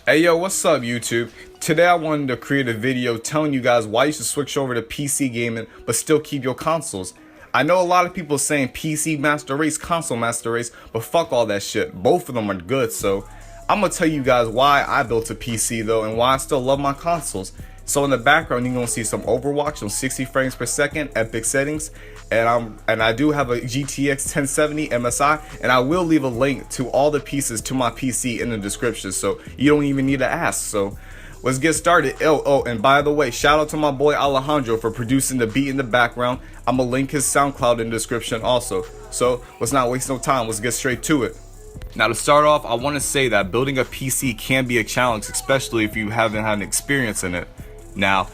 Hey yo, what's up YouTube? Today I wanted to create a video telling you guys why you should switch over to PC gaming but still keep your consoles. I know a lot of people saying PC master race, console master race, but fuck all that shit. Both of them are good, so I'm gonna tell you guys why I built a PC though and why I still love my consoles. So in the background you're gonna see some Overwatch on 60 frames per second, epic settings, and I do have a GTX 1070 MSI, and I will leave a link to all the pieces to my PC in the description, so you don't even need to ask. So let's get started. Oh, and by the way, shout out to my boy Alejandro for producing the beat in the background. I'm gonna link his SoundCloud in the description also. So let's not waste no time, let's get straight to it. Now to start off, I want to say that building a PC can be a challenge, especially if you haven't had an experience in it. Now,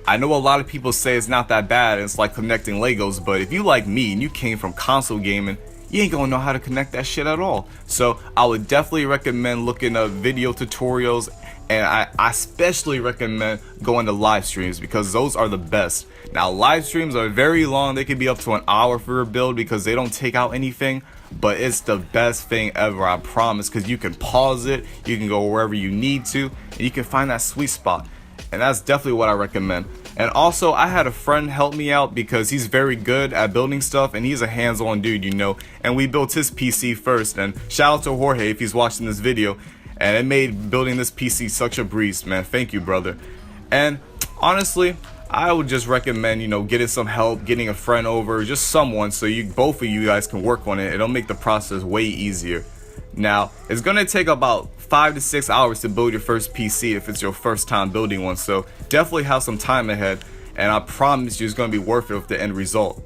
I know a lot of people say it's not that bad, it's like connecting Legos, but if you like me and you came from console gaming, you ain't gonna know how to connect that shit at all. So I would definitely recommend looking up video tutorials, and I especially recommend going to live streams because those are the best. Now live streams are very long, they can be up to an hour for a build because they don't take out anything, but it's the best thing ever, I promise, because you can pause it, you can go wherever you need to, and you can find that sweet spot. And that's definitely what I recommend. And also, I had a friend help me out because he's very good at building stuff and he's a hands-on dude, you know, and we built his PC first. And shout out to Jorge if he's watching this video, and it made building this PC such a breeze, man. Thank you, brother. And honestly, I would just recommend, you know, getting some help, getting a friend over, just someone, so both of you guys can work on it. It'll make the process way easier. Now, it's gonna take about 5 to 6 hours to build your first PC if it's your first time building one, so definitely have some time ahead, and I promise you it's gonna be worth it with the end result.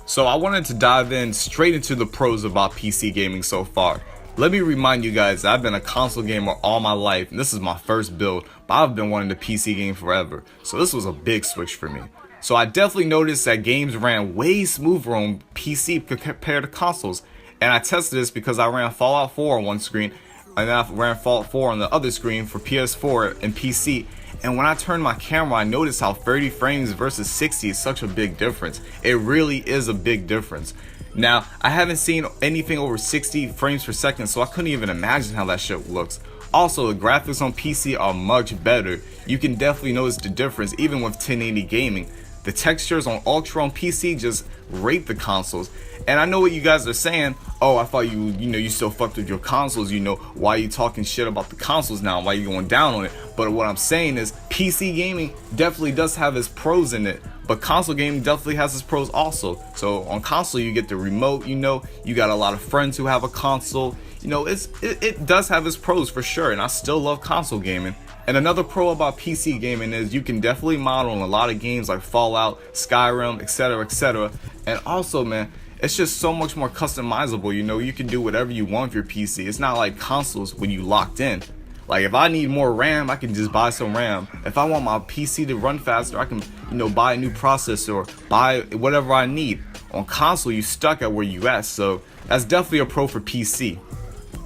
So I wanted to dive in straight into the pros about PC gaming so far. Let me remind you guys, I've been a console gamer all my life, and this is my first build, but I've been wanting to PC game forever, so this was a big switch for me. So I definitely noticed that games ran way smoother on PC compared to consoles, and I tested this because I ran Fallout 4 on one screen, and then I ran Fallout 4 on the other screen for PS4 and PC, and when I turned my camera I noticed how 30 frames versus 60 is such a big difference. It really is a big difference. Now, I haven't seen anything over 60 frames per second, so I couldn't even imagine how that shit looks. Also, the graphics on PC are much better. You can definitely notice the difference even with 1080 gaming. The textures on Ultra on PC just rape the consoles. And I know what you guys are saying. Oh, I thought you still fucked with your consoles. You know, why are you talking shit about the consoles now? Why are you going down on it? But what I'm saying is PC gaming definitely does have its pros in it, but console gaming definitely has its pros also. So on console you get the remote, you know, you got a lot of friends who have a console. You know, it does have its pros for sure, and I still love console gaming. And another pro about PC gaming is you can definitely mod on a lot of games like Fallout, Skyrim, etc, etc. And also, man, it's just so much more customizable. You know, you can do whatever you want with your PC. It's not like consoles when you locked in. Like if I need more RAM, I can just buy some RAM. If I want my PC to run faster, I can, you know, buy a new processor, buy whatever I need. On console, you stuck at where you at, so that's definitely a pro for PC.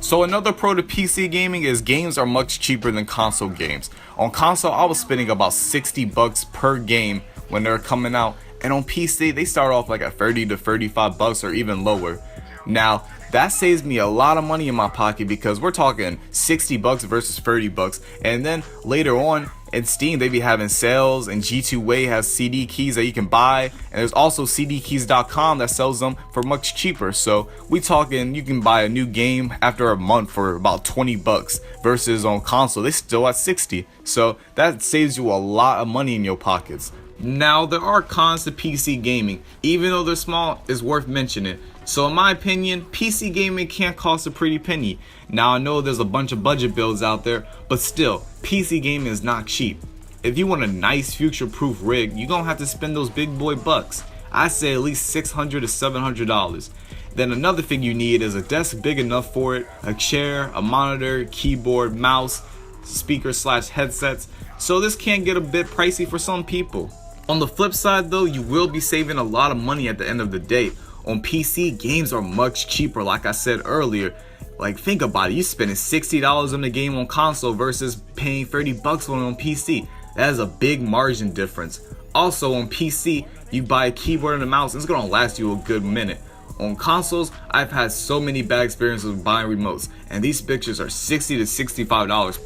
So another pro to PC gaming is games are much cheaper than console games. On console, I was spending about 60 bucks per game when they're coming out, and on PC, they start off like at 30 to 35 bucks or even lower. Now, that saves me a lot of money in my pocket because we're talking 60 bucks versus 30 bucks. And then later on in Steam, they be having sales, and G2A has CD keys that you can buy. And there's also cdkeys.com that sells them for much cheaper. So we talking, you can buy a new game after a month for about 20 bucks versus on console, they still at 60. So that saves you a lot of money in your pockets. Now, there are cons to PC gaming. Even though they're small, it's worth mentioning. So in my opinion, PC gaming can't cost a pretty penny. Now I know there's a bunch of budget builds out there, but still, PC gaming is not cheap. If you want a nice future-proof rig, you're gonna have to spend those big boy bucks. I say at least $600 to $700. Then another thing you need is a desk big enough for it, a chair, a monitor, keyboard, mouse, speaker/headsets. So this can get a bit pricey for some people. On the flip side though, you will be saving a lot of money at the end of the day. On PC, games are much cheaper, like I said earlier. Like, think about it, you spending $60 on the game on console versus paying 30 bucks on PC. That is a big margin difference. Also on PC, you buy a keyboard and a mouse, it's gonna last you a good minute. On consoles, I've had so many bad experiences with buying remotes, and these pictures are $60 to $65.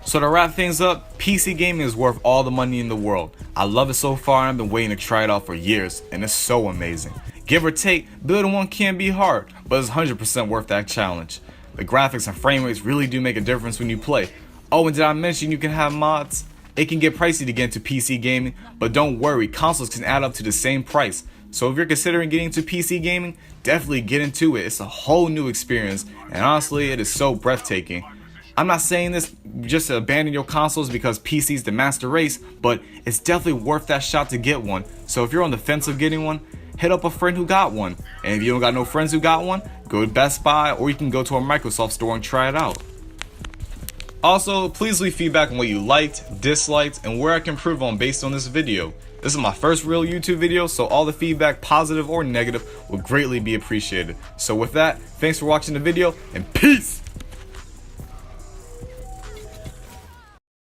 So to wrap things up, PC gaming is worth all the money in the world. I love it so far and I've been waiting to try it out for years, and it's so amazing. Give or take, building one can be hard, but it's 100% worth that challenge. The graphics and frame rates really do make a difference when you play. Oh, and did I mention you can have mods? It can get pricey to get into PC gaming, but don't worry, consoles can add up to the same price. So if you're considering getting into PC gaming, definitely get into it. It's a whole new experience, and honestly, it is so breathtaking. I'm not saying this just to abandon your consoles because PC is the master race, but it's definitely worth that shot to get one. So if you're on the fence of getting one, hit up a friend who got one. And if you don't got no friends who got one, go to Best Buy or you can go to a Microsoft store and try it out. Also, please leave feedback on what you liked, disliked, and where I can improve on based on this video. This is my first real YouTube video, so all the feedback, positive or negative, will greatly be appreciated. So with that, thanks for watching the video, and peace!